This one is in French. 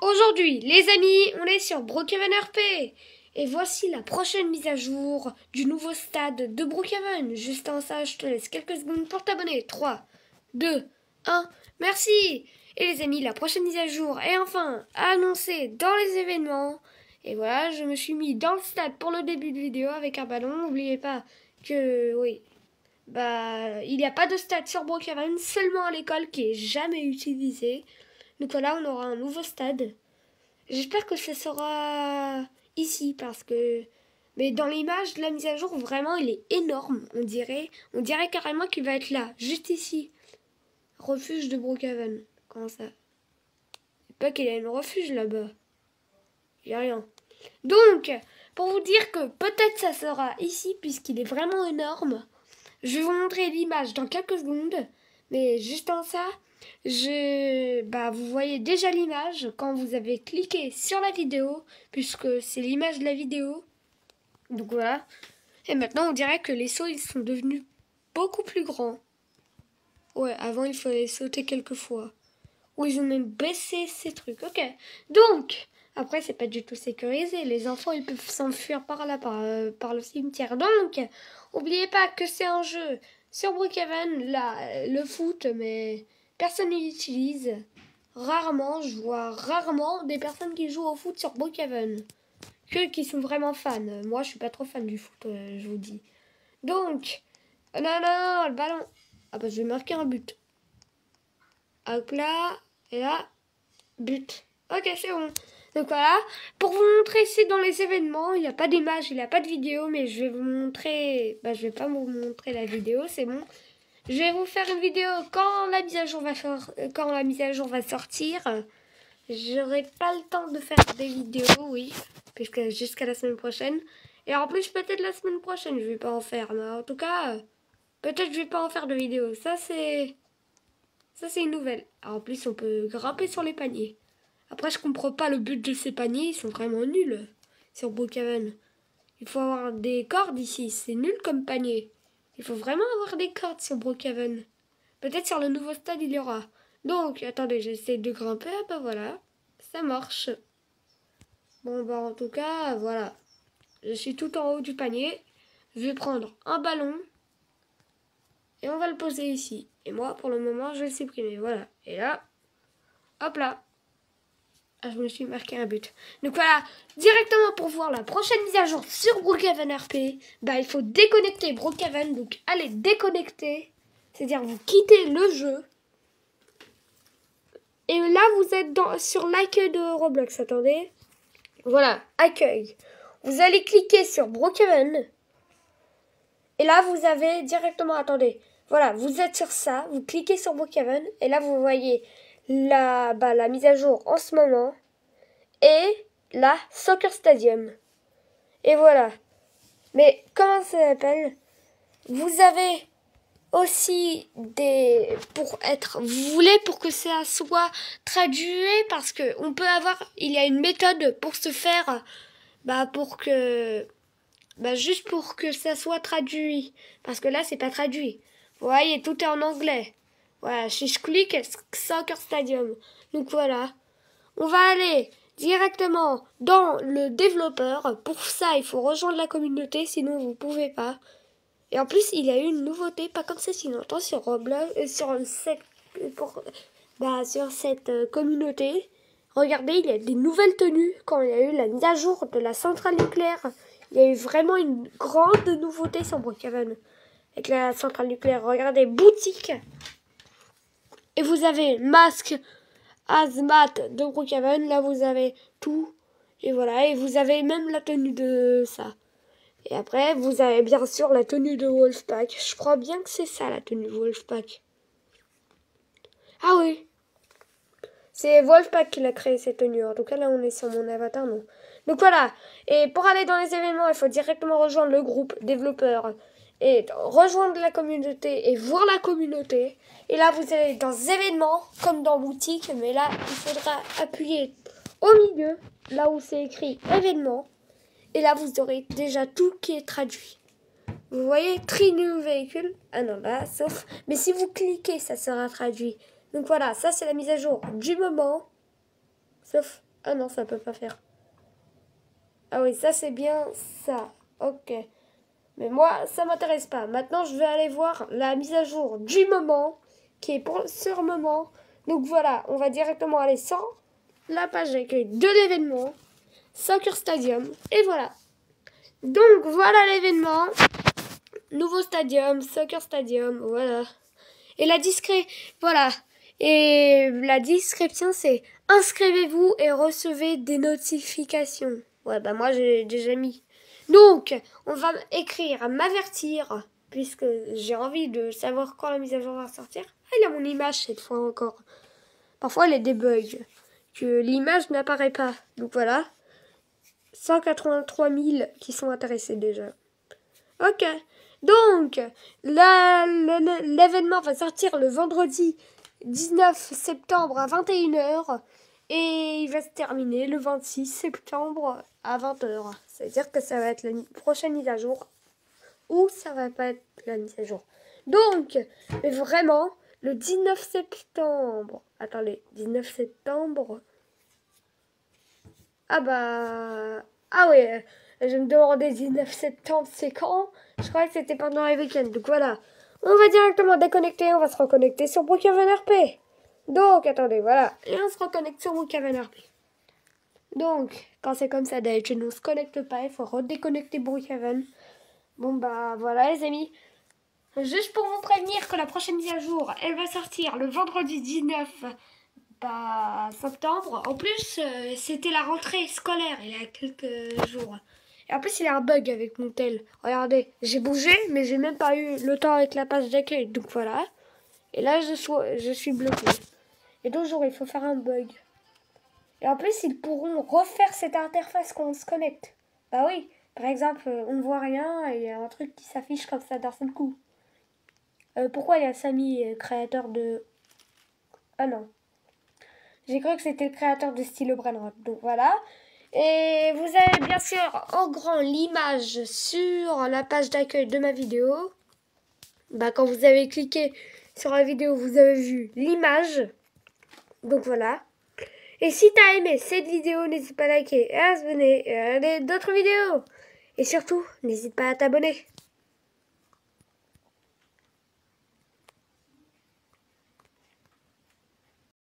Aujourd'hui, les amis, on est sur Brookhaven RP. Et voici la prochaine mise à jour du nouveau stade de Brookhaven. Juste en ça, je te laisse quelques secondes pour t'abonner. 3, 2, 1, merci. Et les amis, la prochaine mise à jour est enfin annoncée dans les événements. Et voilà, je me suis mis dans le stade pour le début de vidéo avec un ballon. N'oubliez pas que, oui, il n'y a pas de stade sur Brookhaven, seulement à l'école qui est jamais utilisé. Donc voilà, on aura un nouveau stade. J'espère que ce sera ici parce que... Mais dans l'image de la mise à jour, vraiment, il est énorme. On dirait carrément qu'il va être là, juste ici. Refuge de Brookhaven. Comment ça? Pas qu'il y a une refuge là-bas. Il n'y a rien. Donc, pour vous dire que peut-être ça sera ici puisqu'il est vraiment énorme. Je vais vous montrer l'image dans quelques secondes. Mais juste en ça, vous voyez déjà l'image quand vous avez cliqué sur la vidéo, puisque c'est l'image de la vidéo. Donc voilà. Et maintenant, on dirait que les sauts, ils sont devenus beaucoup plus grands. Ouais, avant, il fallait sauter quelques fois. Ou ils ont même baissé ces trucs. Ok. Donc, après, c'est pas du tout sécurisé. Les enfants, ils peuvent s'enfuir par là, par le cimetière. Donc, n'oubliez pas que c'est un jeu sur Brookhaven, là, le foot, mais personne n'y utilise. Rarement, je vois rarement des personnes qui jouent au foot sur Brookhaven. Que qui sont vraiment fans. Moi, je suis pas trop fan du foot, je vous dis. Donc, non, non, le ballon. Ah bah, je vais marquer un but. Hop là, et là, but. Ok, c'est bon. Donc voilà, pour vous montrer, c'est dans les événements, il n'y a pas d'image, il n'y a pas de vidéo, mais je vais vous montrer, je vais pas vous montrer la vidéo, c'est bon. Je vais vous faire une vidéo quand la mise à jour va sortir. J'aurai pas le temps de faire des vidéos, oui, puisque jusqu'à la semaine prochaine. Et en plus, peut-être la semaine prochaine, je vais pas en faire, mais en tout cas, peut-être je vais pas en faire de vidéo. Ça, c'est une nouvelle. Alors, en plus, on peut grimper sur les paniers. Après, je comprends pas le but de ces paniers. Ils sont vraiment nuls sur Brookhaven. Il faut avoir des cordes ici. C'est nul comme panier. Il faut vraiment avoir des cordes sur Brookhaven. Peut-être sur le nouveau stade, il y aura. Donc, attendez, j'essaie de grimper. Ah bah voilà. Ça marche. Bon, bah en tout cas, voilà. Je suis tout en haut du panier. Je vais prendre un ballon. Et on va le poser ici. Et moi, pour le moment, je vais le supprimer. Voilà. Et là, hop là. Ah, je me suis marqué un but. Donc voilà, directement pour voir la prochaine mise à jour sur Brookhaven RP, il faut déconnecter Brookhaven. Donc allez déconnecter. C'est-à-dire vous quittez le jeu. Et là, vous êtes sur l'accueil de Roblox. Attendez. Voilà, accueil. Vous allez cliquer sur Brookhaven. Et là, vous avez directement, attendez. Voilà, vous êtes sur ça. Vous cliquez sur Brookhaven. Et là, vous voyez la mise à jour en ce moment. Et la Soccer Stadium. Et voilà. Mais comment ça s'appelle? Vous avez aussi vous voulez pour que ça soit traduit parce que il y a une méthode pour se faire, juste pour que ça soit traduit. Parce que là, c'est pas traduit. Vous voyez, tout est en anglais. Voilà, si je clique, Soccer Stadium. Donc voilà. On va aller directement dans le développeur. Pour ça, il faut rejoindre la communauté, sinon vous pouvez pas. Et en plus, il y a eu une nouveauté, pas comme ça si longtemps, sur Roblox, sur cette communauté. Regardez, il y a des nouvelles tenues quand il y a eu la mise à jour de la centrale nucléaire. Il y a eu vraiment une grande nouveauté sur Brookhaven avec la centrale nucléaire. Regardez, boutique. Et vous avez masque, hazmat de Brookhaven. Là, vous avez tout. Et voilà, et vous avez même la tenue de ça. Et après, vous avez bien sûr la tenue de Wolfpack. Je crois bien que c'est ça, la tenue de Wolfpack. Ah oui. C'est Wolfpack qui l'a créé, cette tenue. En tout cas, là, on est sur mon avatar, non. Donc voilà. Et pour aller dans les événements, il faut directement rejoindre le groupe développeur. Et rejoindre la communauté et voir la communauté. Et là, vous allez dans événements, comme dans boutique. Mais là, il faudra appuyer au milieu, là où c'est écrit événements. Et là, vous aurez déjà tout qui est traduit. Vous voyez, tri new véhicule. Ah non, là, sauf. Mais si vous cliquez, ça sera traduit. Donc voilà, ça c'est la mise à jour du moment. Sauf... Ah non, ça peut pas faire. Ah oui, ça c'est bien ça. Ok. Mais moi, ça m'intéresse pas. Maintenant, je vais aller voir la mise à jour du moment, qui est pour ce moment. Donc voilà, on va directement aller sur la page d'accueil de l'événement, Soccer Stadium, et voilà. Donc voilà l'événement, nouveau stadium, Soccer Stadium, voilà. Et voilà. Et la description c'est inscrivez-vous et recevez des notifications. Ouais, bah moi j'ai déjà mis. Donc, on va écrire m'avertir, puisque j'ai envie de savoir quand la mise à jour va sortir. Ah, il a mon image cette fois encore. Parfois, il y a des bugs, que l'image n'apparaît pas. Donc voilà, 183 000 qui sont intéressés déjà. Ok, donc l'événement va sortir le vendredi 19 septembre à 21h et il va se terminer le 26 septembre à 20h. C'est-à-dire que ça va être la prochaine mise à jour ou ça va pas être la mise à jour. Donc, mais vraiment, le 19 septembre... Attendez, 19 septembre... Ah bah... Ah ouais, je me demandais 19 septembre, c'est quand? Je croyais que c'était pendant les week-ends. Donc voilà, on va directement déconnecter, on va se reconnecter sur Brookhaven RP. Donc, attendez, voilà. Et on se reconnecte sur Brookhaven RP. Donc, quand c'est comme ça, d'habitude, on ne se connecte pas, il faut redéconnecter Brookhaven. Bon bah voilà les amis. Juste pour vous prévenir que la prochaine mise à jour, elle va sortir le vendredi 19 septembre. En plus, c'était la rentrée scolaire il y a quelques jours. Et en plus, il y a un bug avec mon tel. Regardez, j'ai bougé, mais j'ai même pas eu le temps avec la page d'accueil. Donc voilà. Et là, je suis bloqué. Et donc, il faut faire un bug. Et en plus, ils pourront refaire cette interface quand on se connecte. Bah oui, par exemple, on ne voit rien et il y a un truc qui s'affiche comme ça d'un seul coup. Pourquoi il y a Samy, créateur de... Ah non. J'ai cru que c'était le créateur de Stylo Brainrot. Donc voilà. Et vous avez bien sûr en grand l'image sur la page d'accueil de ma vidéo. Bah, quand vous avez cliqué sur la vidéo, vous avez vu l'image. Donc voilà. Et si t'as aimé cette vidéo, n'hésite pas à liker et à s'abonner et à regarder d'autres vidéos. Et surtout, n'hésite pas à t'abonner.